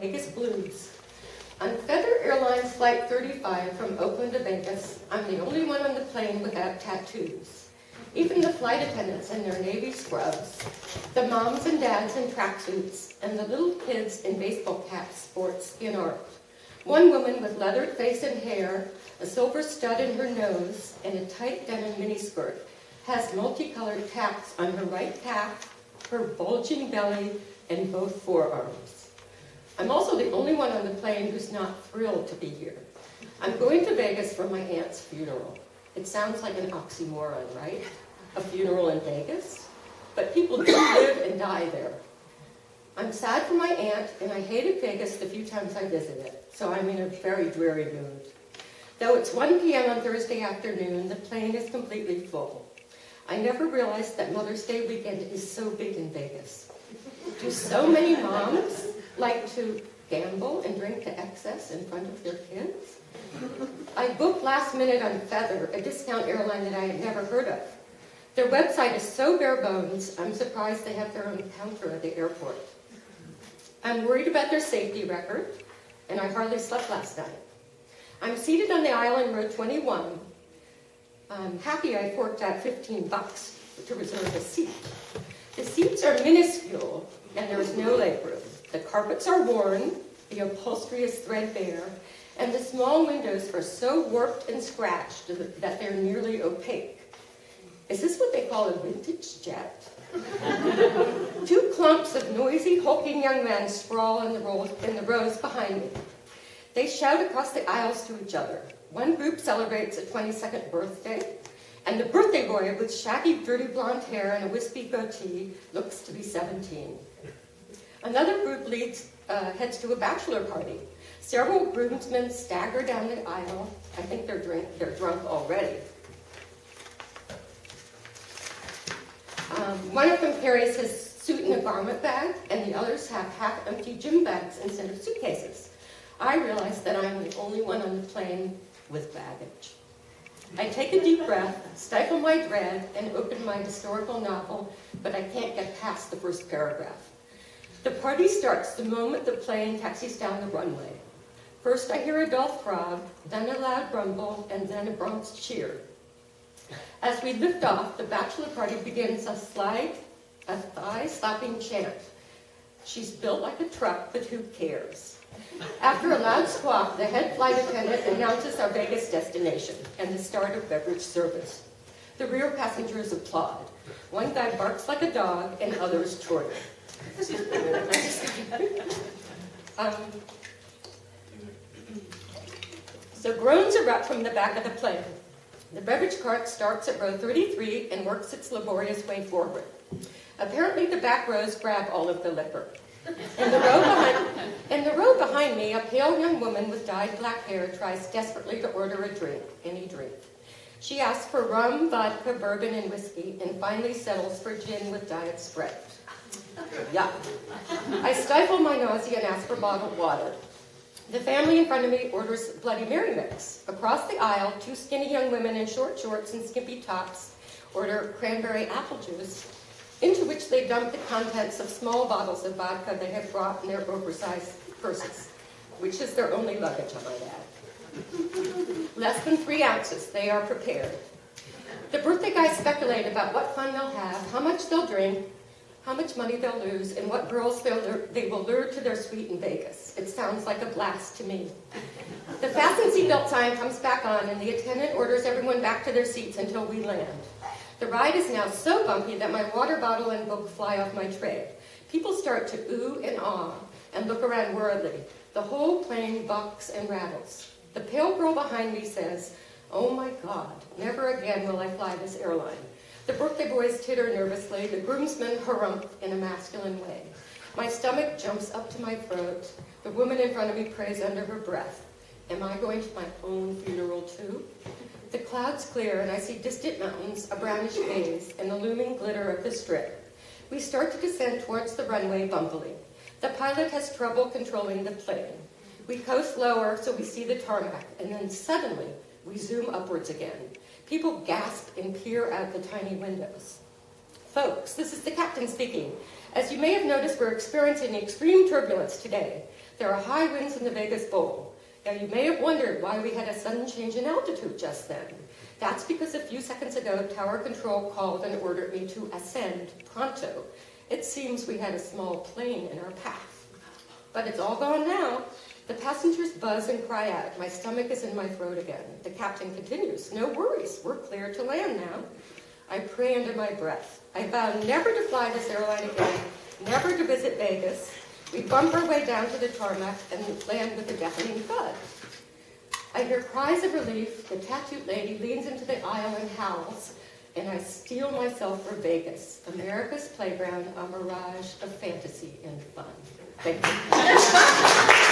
Vegas Blues. On Feather Airlines Flight 35 from Oakland to Vegas, I'm the only one on the plane without tattoos. Even the flight attendants in their navy scrubs, the moms and dads in tracksuits, and the little kids in baseball caps sport skin art. One woman with leathered face and hair, a silver stud in her nose, and a tight denim miniskirt has multicolored taps on her right calf, her bulging belly, and both forearms. I'm also the only one on the plane who's not thrilled to be here. I'm going to Vegas for my aunt's funeral. It sounds like an oxymoron, right? A funeral in Vegas? But people do live and die there. I'm sad for my aunt, and I hated Vegas the few times I visited, so I'm in a very dreary mood. Though it's 1 p.m. on Thursday afternoon, the plane is completely full. I never realized that Mother's Day weekend is so big in Vegas. Do so many moms like to gamble and drink to excess in front of their kids? I booked last minute on Feather, a discount airline that I had never heard of. Their website is so bare bones, I'm surprised they have their own counter at the airport. I'm worried about their safety record, and I hardly slept last night. I'm seated on the aisle in row 21. I'm happy I forked out $15 to reserve a seat. The seats are minuscule, and there is no legroom. The carpets are worn, the upholstery is threadbare, and the small windows are so warped and scratched that they're nearly opaque. Is this what they call a vintage jet? 2 clumps of noisy, hulking young men sprawl in the rows behind me. They shout across the aisles to each other. One group celebrates a 22nd birthday, and the birthday boy with shaggy, dirty blonde hair and a wispy goatee looks to be 17. Another group heads to a bachelor party. Several groomsmen stagger down the aisle. I think they're drunk already. One of them carries his suit in a garment bag, and the others have half-empty gym bags instead of suitcases. I realize that I'm the only one on the plane with baggage. I take a deep breath, stifle my dread, and open my historical novel, but I can't get past the first paragraph. The party starts the moment the plane taxis down the runway. First I hear a dull throb, then a loud rumble, and then a Bronx cheer. As we lift off, the bachelor party begins a thigh-slapping chant. She's built like a truck, but who cares? After a loud squawk, the head flight attendant announces our Vegas destination and the start of beverage service. The rear passengers applaud. One guy barks like a dog, and others chortle. So groans erupt from the back of the plane. The beverage cart starts at row 33 and works its laborious way forward. Apparently the back rows grab all of the liquor. In the row behind me, a pale young woman with dyed black hair tries desperately to order a drink, any drink. She asks for rum, vodka, bourbon, and whiskey, and finally settles for gin with diet Sprite. Yuck. I stifle my nausea and ask for bottled water. The family in front of me orders Bloody Mary mix. Across the aisle, 2 skinny young women in short shorts and skimpy tops order cranberry apple juice, into which they dump the contents of small bottles of vodka they have brought in their oversized purses, which is their only luggage, I might add. Less than 3 ounces, they are prepared. The birthday guys speculate about what fun they'll have, how much they'll drink, how much money they'll lose, and what girls they will lure to their suite in Vegas. It sounds like a blast to me. The fasten seatbelt sign comes back on, and the attendant orders everyone back to their seats until we land. The ride is now so bumpy that my water bottle and book fly off my tray. People start to ooh and ah and look around worriedly. The whole plane bucks and rattles. The pale girl behind me says, "Oh my God, never again will I fly this airline." The birthday boys titter nervously. The groomsmen harumph in a masculine way. My stomach jumps up to my throat. The woman in front of me prays under her breath. Am I going to my own funeral too? The clouds clear and I see distant mountains, a brownish haze, and the looming glitter of the Strip. We start to descend towards the runway bumpily. The pilot has trouble controlling the plane. We coast lower so we see the tarmac, and then suddenly we zoom upwards again. People gasp and peer out the tiny windows. Folks, this is the captain speaking. As you may have noticed, we're experiencing extreme turbulence today. There are high winds in the Vegas Bowl. Now, you may have wondered why we had a sudden change in altitude just then. That's because a few seconds ago, Tower Control called and ordered me to ascend pronto. It seems we had a small plane in our path. But it's all gone now. The passengers buzz and cry out. My stomach is in my throat again. The captain continues, no worries, we're clear to land now. I pray under my breath. I vow never to fly this airline again, never to visit Vegas. We bump our way down to the tarmac and land with a deafening thud. I hear cries of relief. The tattooed lady leans into the aisle and howls, and I steel myself for Vegas, America's playground, a mirage of fantasy and fun. Thank you.